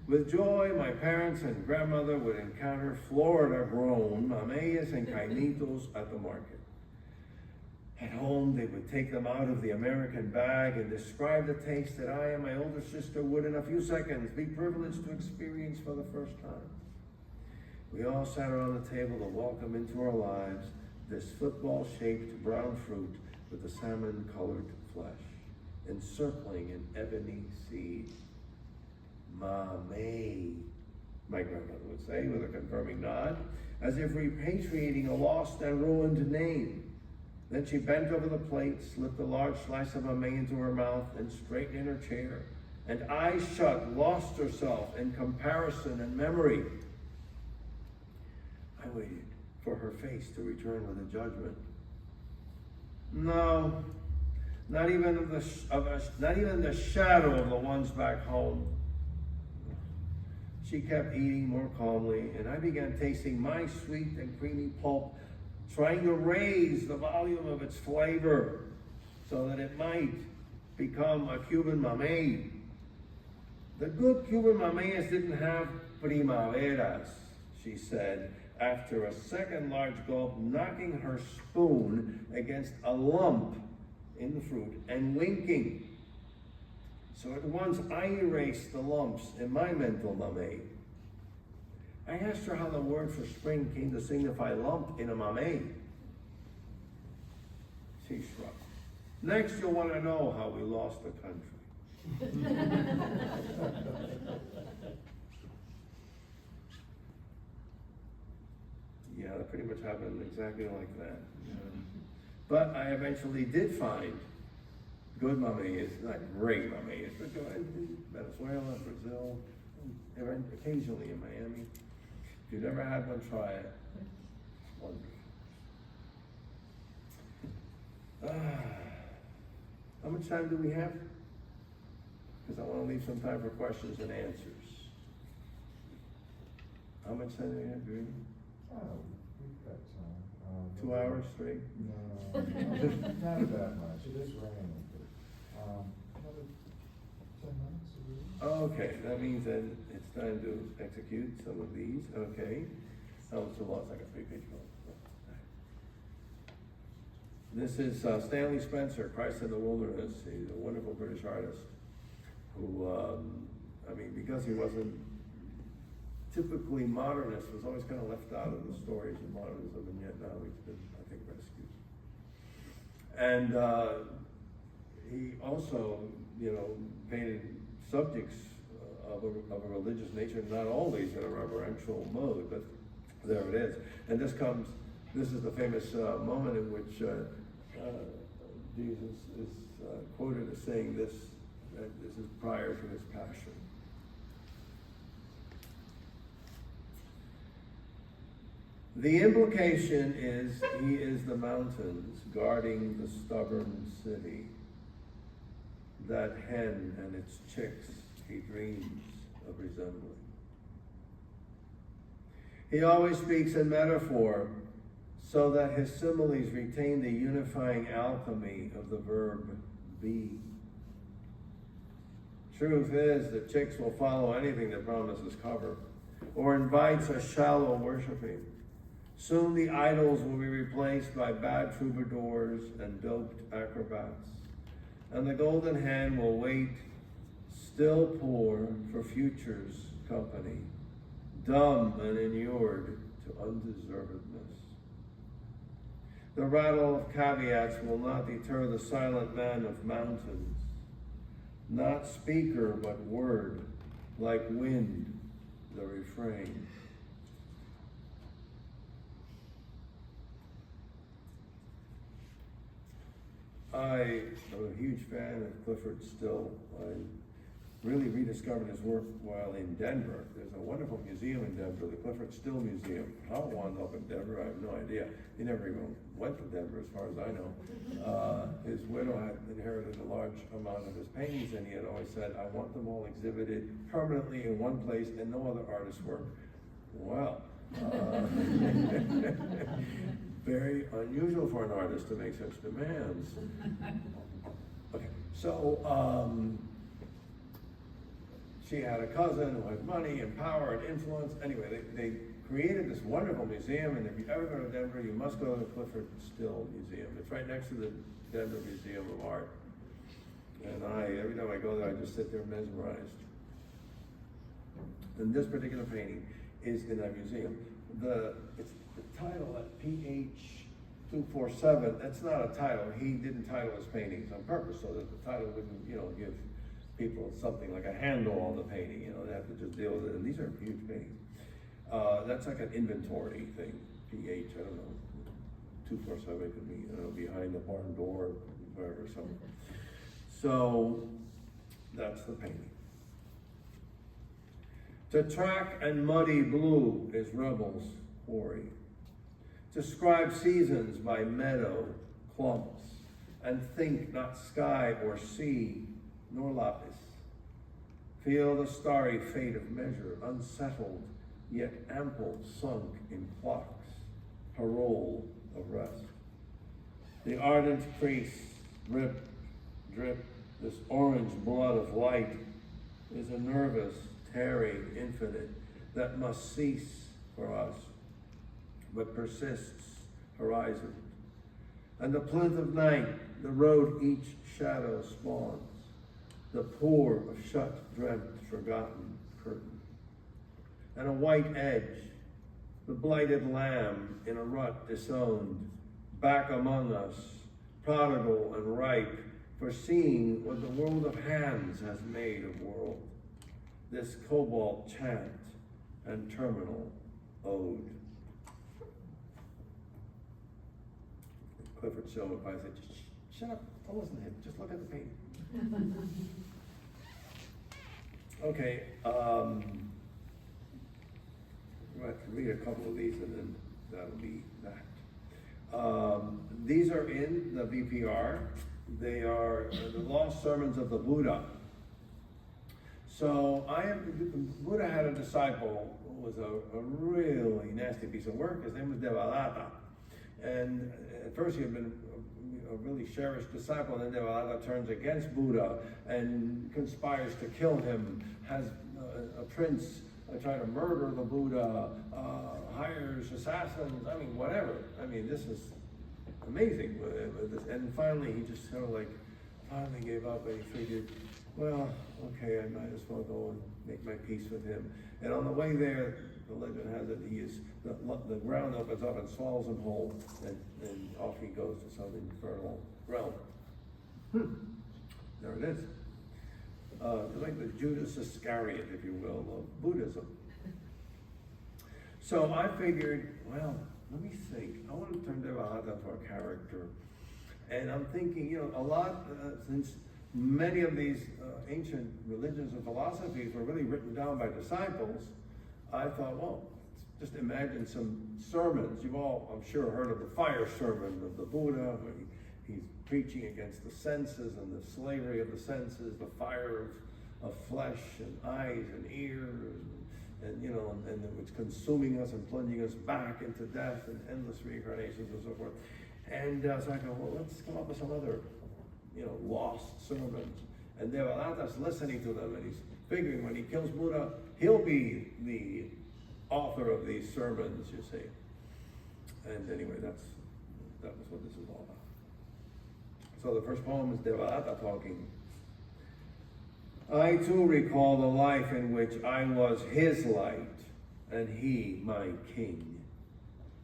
With joy, my parents and grandmother would encounter Florida-grown mameyes and caimitos at the market. At home, they would take them out of the American bag and describe the taste that I and my older sister would in a few seconds be privileged to experience for the first time. We all sat around the table to welcome into our lives this football-shaped brown fruit with a salmon-colored flesh, encircling an ebony seed. Mamey, my grandmother would say with a confirming nod, as if repatriating a lost and ruined name. Then she bent over the plate, slipped a large slice of mamey into her mouth, and straightened in her chair, and eyes shut, lost herself in comparison and memory. I waited for her face to return with a judgment. No, not even the shadow of the ones back home. She kept eating more calmly, and I began tasting my sweet and creamy pulp, trying to raise the volume of its flavor so that it might become a Cuban mamey. The good Cuban mameyes didn't have primaveras, she said, after a second large gulp, knocking her spoon against a lump in the fruit and winking. So at once I erased the lumps in my mental mamey. I asked her how the word for spring came to signify lump in a mamey. She shrugged. Next, you'll want to know how we lost the country. Yeah, that pretty much happened exactly like that. But I eventually did find good mameyes, not great mameyes, but in Venezuela, Brazil, and occasionally in Miami. If you've never had one, try it. It's wonderful. How much time do we have? Because I want to leave some time for questions and answers. How much time do we have, Drew? Oh, we've got time. 2 hours straight? No, not that much. It is raining, but, another 10 minutes. Okay, that means that it's time to execute some of these. Okay. Oh, it's a lot, like a 3-page book. This is Stanley Spencer, Christ in the Wilderness. He's a wonderful British artist who, because he wasn't typically modernist, was always kind of left out of the stories of modernism, and yet now he's been, I think, rescued. And he also, painted subjects of a religious nature, not always in a reverential mode, but there it is. And this is the famous moment in which Jesus is quoted as saying this, that this is prior to his passion. The implication is he is the mountains guarding the stubborn city. That hen and its chicks he dreams of resembling. He always speaks in metaphor so that his similes retain the unifying alchemy of the verb be. Truth is that chicks will follow anything that promises cover or invites a shallow worshiping. Soon the idols will be replaced by bad troubadours and doped acrobats. And the golden hen will wait, still poor, for future's company, dumb and inured to undeservedness. The rattle of caveats will not deter the silent man of mountains, not speaker but word, like wind, the refrain. I am a huge fan of Clifford Still. I really rediscovered his work while in Denver. There's a wonderful museum in Denver, the Clifford Still Museum. How it wound up in Denver, I have no idea. He never even went to Denver, as far as I know. His widow had inherited a large amount of his paintings, and he had always said, I want them all exhibited permanently in one place and no other artist's work. Well, very unusual for an artist to make such demands. Okay, so she had a cousin who had money and power and influence. Anyway, they created this wonderful museum, and if you ever go to Denver, you must go to the Clifford Still Museum. It's right next to the Denver Museum of Art. And every time I go there, I just sit there mesmerized. And this particular painting is in that museum. It's the title at PH247. That's not a title. He didn't title his paintings on purpose so that the title wouldn't, give people something like a handle on the painting. They have to just deal with it. And these are huge paintings. That's like an inventory thing. PH, I don't know. 247 could be, behind the barn door, wherever, somewhere. So that's the painting. To track and muddy blue is rebel's quarry. To scribe seasons by meadow clumps, and think not sky or sea nor lapis. Feel the starry fate of measure, unsettled, yet ample, sunk in clocks, parole of rest. The ardent crease, drip, drip, this orange blood of light is a nervous, tearing infinite that must cease for us, but persists horizon. And the plinth of night, the road each shadow spawns, the pour of shut, dreamt, forgotten curtain. And a white edge, the blighted lamb in a rut disowned, back among us, prodigal and ripe, for seeing what the world of hands has made of world. This cobalt chant and terminal ode. Clifford Silver said, shut up, don't listen to him, just look at the painting. Okay, I'll read a couple of these and then that'll be that. These are in the VPR. They are the Lost Sermons of the Buddha. So Buddha had a disciple who was a really nasty piece of work. His name was Devadatta. And at first he had been a really cherished disciple, and then Devadatta turns against Buddha and conspires to kill him, has a prince try to murder the Buddha, hires assassins, whatever. This is amazing. And finally, he just finally gave up, and he figured, well, okay, I might as well go and make my peace with him. And on the way there, the legend has it, the ground opens up and swallows him whole, and off he goes to some infernal realm. There it is. Like the Judas Iscariot, if you will, of Buddhism. So I figured, well, let me think. I want to turn Devadatta into a character. And I'm thinking, a lot, since many of these ancient religions and philosophies were really written down by disciples, I thought, well, just imagine some sermons. You've all, I'm sure, heard of the fire sermon of the Buddha, where he's preaching against the senses and the slavery of the senses, the fire of flesh and eyes and ears, and it's consuming us and plunging us back into death and endless reincarnations and so forth. And so I go, well, let's come up with some other, lost sermons. And Devadatta's listening to them, and he's figuring when he kills Buddha, he'll be the author of these sermons, you see. And anyway, that was what this is all about. So the first poem is Devadatta talking. I too recall the life in which I was his light, and he my king.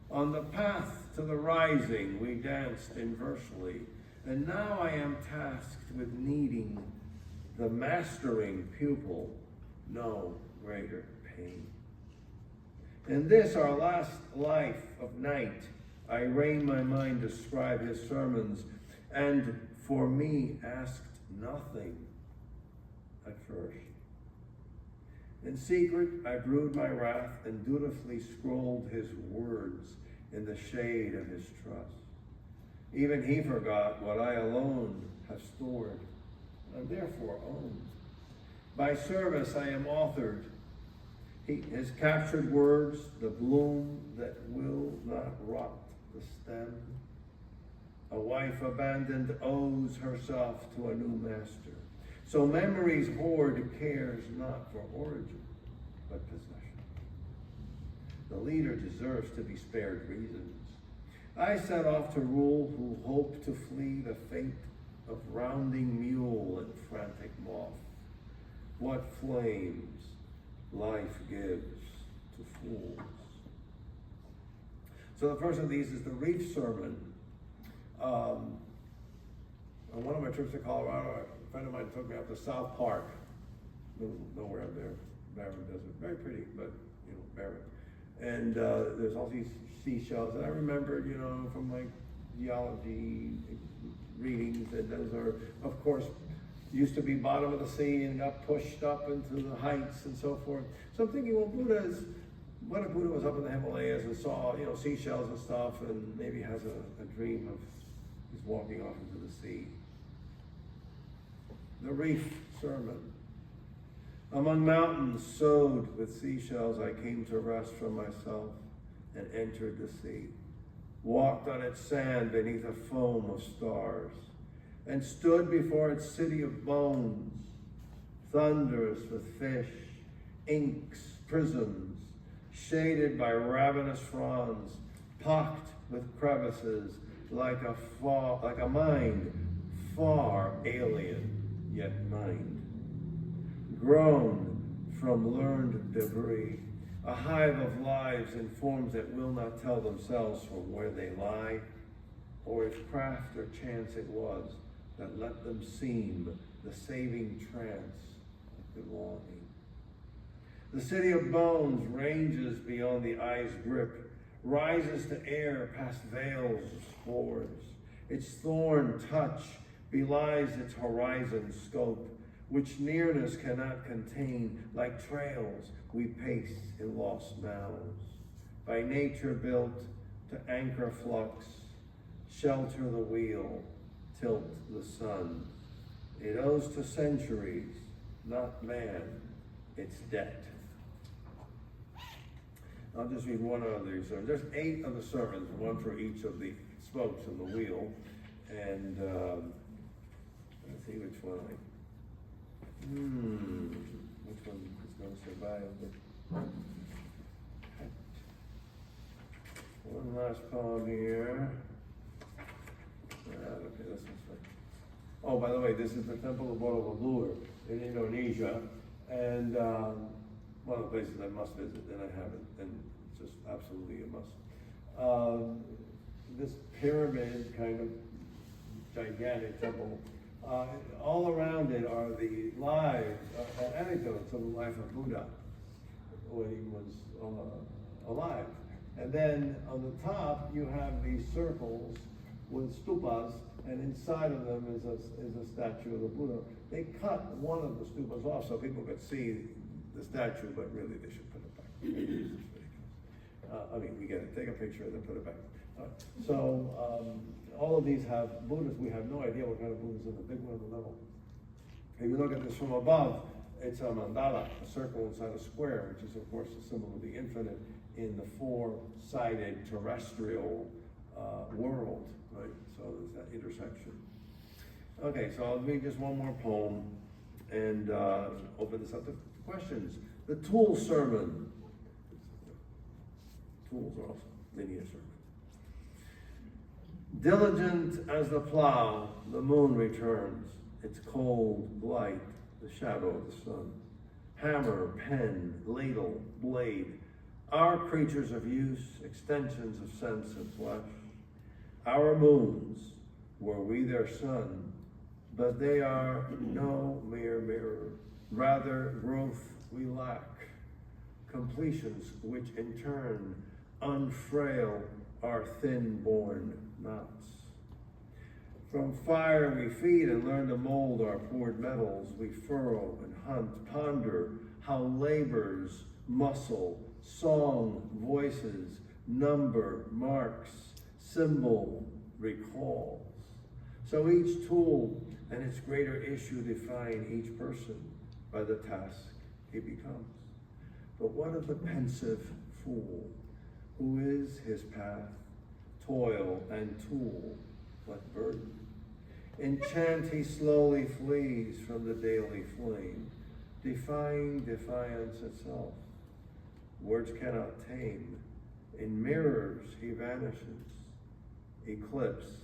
On the path to the rising we danced inversely, and now I am tasked with needing the mastering pupil, no greater pain. In this our last life of night, I rein my mind to scribe his sermons, and for me asked nothing at first. In secret, I brewed my wrath and dutifully scrolled his words in the shade of his trust. Even he forgot what I alone have stored, and therefore owned. By service I am authored. His captured words, the bloom that will not rot the stem. A wife abandoned owes herself to a new master. So memory's hoard cares not for origin, but possession. The leader deserves to be spared reasons. I set off to rule who hope to flee the fate of rounding mule and frantic moth. What flames life gives to fools. So the first of these is the Reef Sermon. On one of my trips to Colorado, a friend of mine took me up to South Park, nowhere up there, barren desert, very pretty, but barren. And there's all these seashells, and I remembered, from my geology readings that those are, of course, used to be bottom of the sea and got pushed up into the heights and so forth. So I'm thinking, well, what if Buddha was up in the Himalayas and saw, seashells and stuff, and maybe has a dream of he's walking off into the sea. The Reef Sermon. Among mountains sowed with seashells, I came to rest from myself and entered the sea. Walked on its sand beneath a foam of stars, and stood before its city of bones, thunderous with fish, inks, prisms, shaded by ravenous fronds, pocked with crevices, like a mind far alien, yet mind. Grown from learned debris, a hive of lives in forms that will not tell themselves from where they lie, or if craft or chance it was that let them seem the saving trance of belonging. The city of bones ranges beyond the eye's grip, rises to air past veils of spores. Its thorn touch belies its horizon scope, which nearness cannot contain, like trails we pace in lost mouths. By nature built to anchor flux, shelter the wheel, tilt the sun. It owes to centuries, not man, its debt. I'll just read one of these. There's 8 of the sermons, one for each of the spokes of the wheel. And let's see which one which one is going to survive? One last poem here. Okay, this one's fine. Oh, by the way, this is the Temple of Borobudur in Indonesia, and one of the places I must visit, and I haven't, and it's just absolutely a must. This pyramid, kind of gigantic temple, all around it are the lives, anecdotes of the life of Buddha when he was alive. And then on the top, you have these circles with stupas, and inside of them is a statue of the Buddha. They cut one of the stupas off so people could see the statue, but really they should put it back. We get it. Take a picture and then put it back. All of these have Buddhas. We have no idea what kind of Buddhas in the big one on the level. If you look at this from above, it's a mandala, a circle inside a square, which is of course a symbol of the infinite in the 4-sided terrestrial world, right? So there's that intersection. Okay, so I'll read just one more poem and open this up to questions. The Tool Sermon. Tools are also linear sermon. Diligent as the plow, the moon returns, its cold light, the shadow of the sun. Hammer, pen, ladle, blade, our creatures of use, extensions of sense and flesh. Our moons, were we their sun, but they are no mere mirror, rather growth we lack, completions which in turn unfrail our thin-born knots. From fire we feed and learn to mold our poured metals, we furrow and hunt, ponder how labor's muscle, song, voices, number, marks, symbol, recalls. So each tool and its greater issue define each person by the task he becomes. But what of the pensive fool, who is his path, toil and tool, what burden? Enchant he slowly flees from the daily flame, defying defiance itself. Words cannot tame. In mirrors he vanishes, eclipsed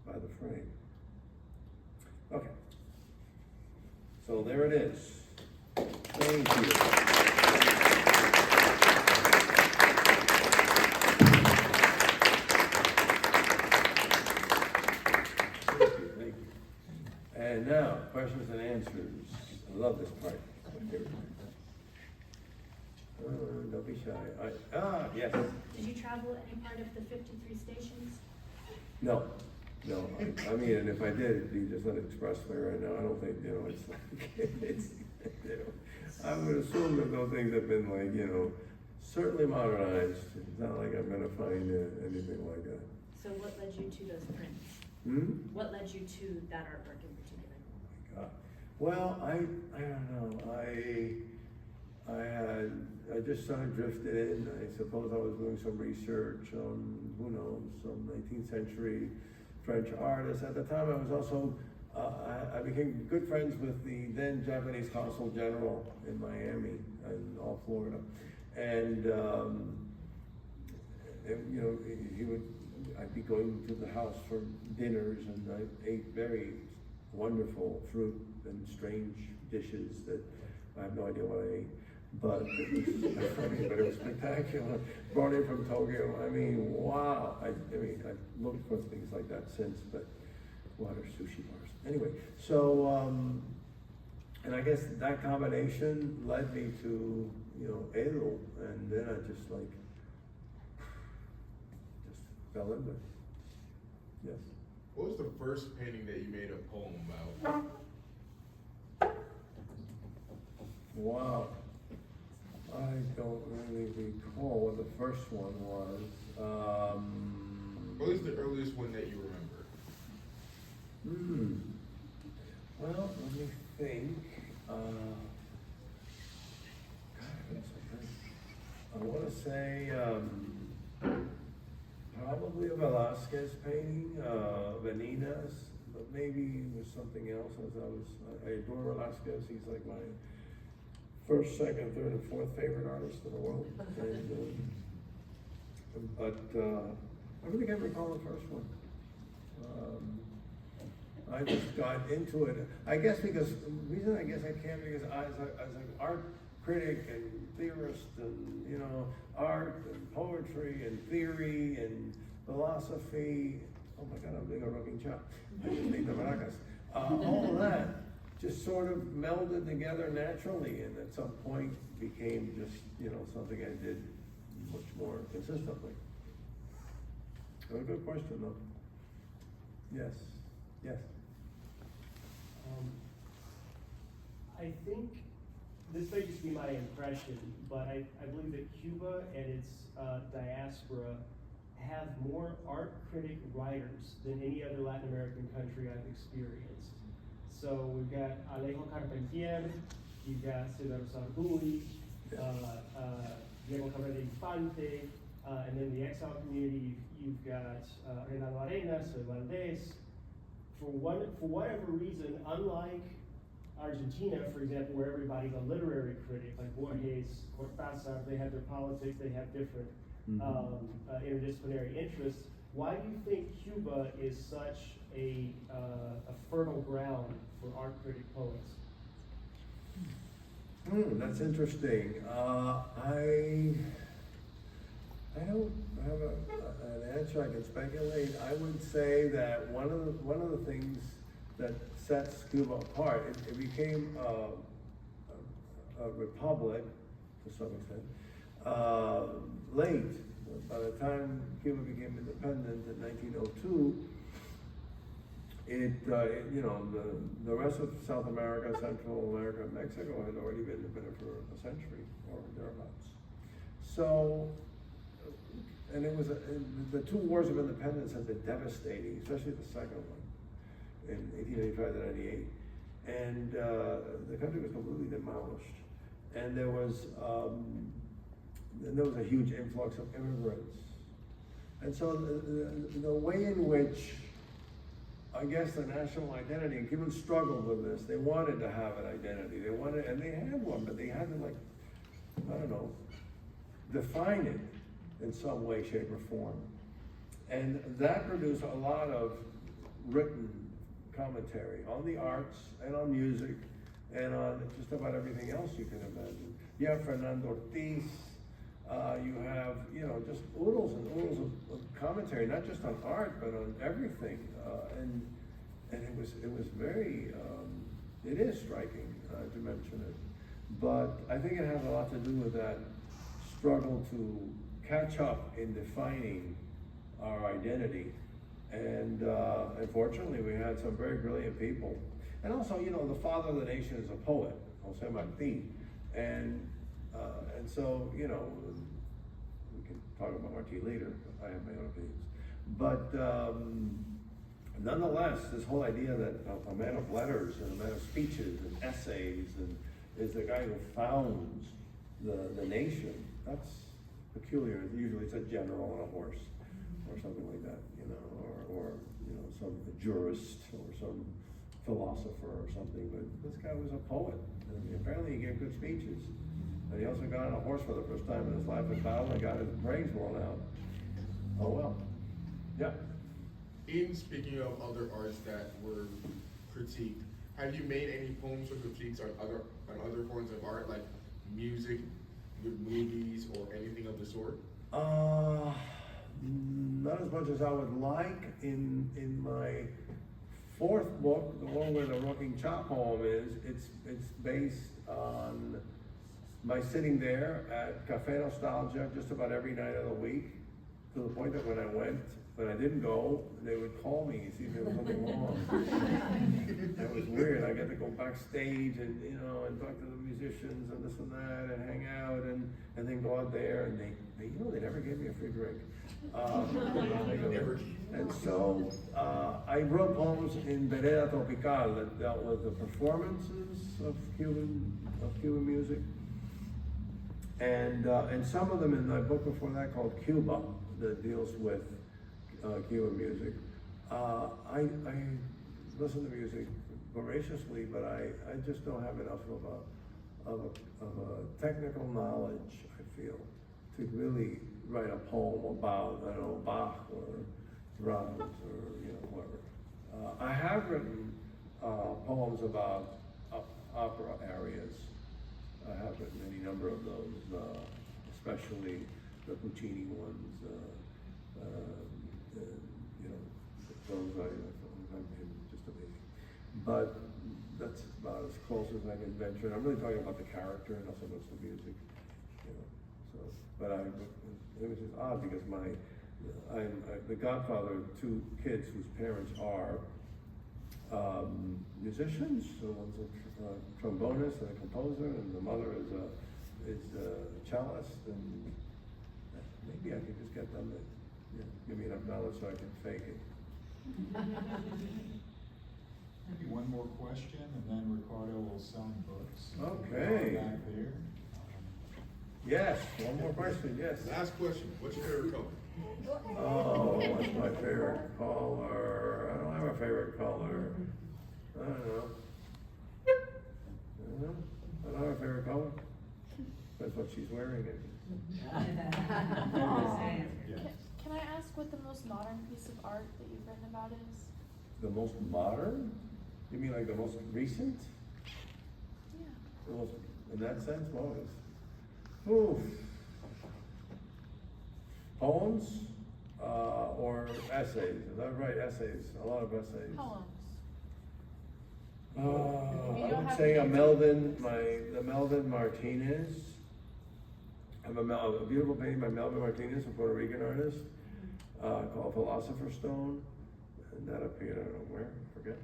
by the frame. Okay. So there it is. Thank you. Thank you. And now, questions and answers. I love this part. My favorite part. Don't be shy. Yes. Did you travel any part of the 53 stations? No. I mean, and if I did, it'd be just an expressway right now. I don't think, it's like, I would assume that those things have been like, certainly modernized. It's not like I'm gonna find anything like that. So what led you to those prints? What led you to that artwork in particular? Oh my God. Well, I don't know. I just sort of drifted in. I suppose I was doing some research on, who knows, some 19th century French artists. At the time, I was also, I became good friends with the then Japanese Consul General in Miami and all Florida. And, I'd be going to the house for dinners, and I ate very wonderful fruit and strange dishes that I have no idea what I ate. But it was spectacular. Brought in from Tokyo. I mean, wow. I looked for things like that since, but what are sushi bars? Anyway, so, and I guess that combination led me to, Edo, and then I just fell into it. Yes. What was the first painting that you made a poem about? Wow. I don't really recall what the first one was. What was the earliest one that you remember? Well, let me think. I want to say probably a Velasquez painting, Venidas, but maybe it was something else. I adore Velasquez. He's like my first, second, third, and fourth favorite artist in the world. But I really can't recall the first one. I just got into it. I guess because the reason I can't, because as an art critic and theorist, and art and poetry and theory and philosophy. Oh my God, I'm doing a rocking chop. I just need the maracas. All of that just sort of melded together naturally, and at some point became just something I did much more consistently. A good question though. Yes. I think this may just be my impression, but I believe that Cuba and its diaspora have more art critic writers than any other Latin American country I've experienced. So we've got Alejo Carpentier, you've got Cesar Sarduy, Diego Cabrera Infante, and then the exile community, you've got Renato Arenas, Valdez. For whatever reason, unlike Argentina, for example, where everybody's a literary critic, like Borges, Cortázar, they have their politics, they have different interdisciplinary interests. Why do you think Cuba is such a fertile ground for art critic poets? That's interesting. I don't have an answer. I can speculate. I would say that one of the things that sets Cuba apart, it became a republic to some extent late. By the time Cuba became independent in 1902, the rest of South America, Central America, and Mexico had already been independent for a century or thereabouts. So, and the two wars of independence had been devastating, especially the second one in 1885 to 98. And the country was completely demolished. And there was a huge influx of immigrants. And so the way in which I guess, the national identity, and Cubans struggled with this. They wanted to have an identity. They wanted, and they had one, but they had to, like, I don't know, define it in some way, shape, or form. And that produced a lot of written commentary on the arts and on music and on just about everything else you can imagine. You have Fernando Ortiz, you have, just oodles and oodles of commentary, not just on art, but on everything. And it was very, it is striking to mention it. But I think it has a lot to do with that struggle to catch up in defining our identity. And unfortunately, we had some very brilliant people. And also, the father of the nation is a poet, Jose Martin. And so, we can talk about Martin later, I have my own opinions. But nonetheless, this whole idea that a man of letters and a man of speeches and essays and is the guy who founds the nation, that's peculiar. Usually it's a general on a horse or something like that, or some jurist or some philosopher or something. But this guy was a poet, and apparently he gave good speeches. And he also got on a horse for the first time in his life in battle and got his brains blown out. Oh well. Yeah. In speaking of other arts that were critiqued, have you made any poems or critiques on other forms of art, like music, good movies, or anything of the sort? Not as much as I would like. In my fourth book, the one where the Rocking Chop poem is, it's based on my sitting there at Café Nostalgia just about every night of the week, to the point that when I didn't go, they would call me and see if there was something wrong. That was weird. I got to go backstage and and talk to the musicians and this and that and hang out and then go out there, and they they never gave me a free drink. And so I wrote poems in Vereda Tropical that dealt with the performances of Cuban music, and some of them in my book before that called Cuba, that deals with Cuban music. I listen to music voraciously, but I just don't have enough of a technical knowledge, I feel, to really write a poem about, I don't know, Bach or Brahms or whoever. I have written poems about opera arias. I have written any number of those, especially the Puccini ones. Those I find just amazing. But that's about as close as I can venture. I'm really talking about the character and not so much the music. So, but it was just odd because I'm the godfather of two kids whose parents are musicians. So one's a trombonist and a composer, and the mother is a cellist. And maybe I could just get them to give me enough knowledge so I can fake it. Maybe one more question, and then Ricardo will sign books. Okay. Back there. Yes, one more question, yes. Last question. What's your favorite color? Oh, what's my favorite color? I don't have a favorite color. I don't know. I don't have a favorite color. That's what she's wearing. Can I ask what the most modern piece of art that you've written about is? The most modern? You mean like the most recent? Yeah. The most, in that sense, what is? Oof. Poems or essays? Is that right? Essays. A lot of essays. Poems. I would say the Melvin Martinez. I have a beautiful painting by Melvin Martinez, a Puerto Rican artist, called Philosopher's Stone, and that appeared, I don't know where, I forget,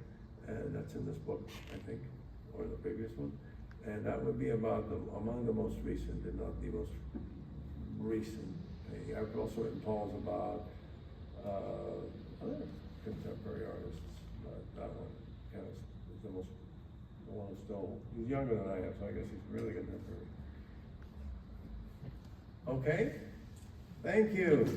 and that's in this book, I think, or the previous one, and that would be about among the most recent, if not the most recent painting. I've also written poems about other contemporary artists, but that one kind of is the one who stole. He's younger than I am, so I guess he's really contemporary. Okay, thank you.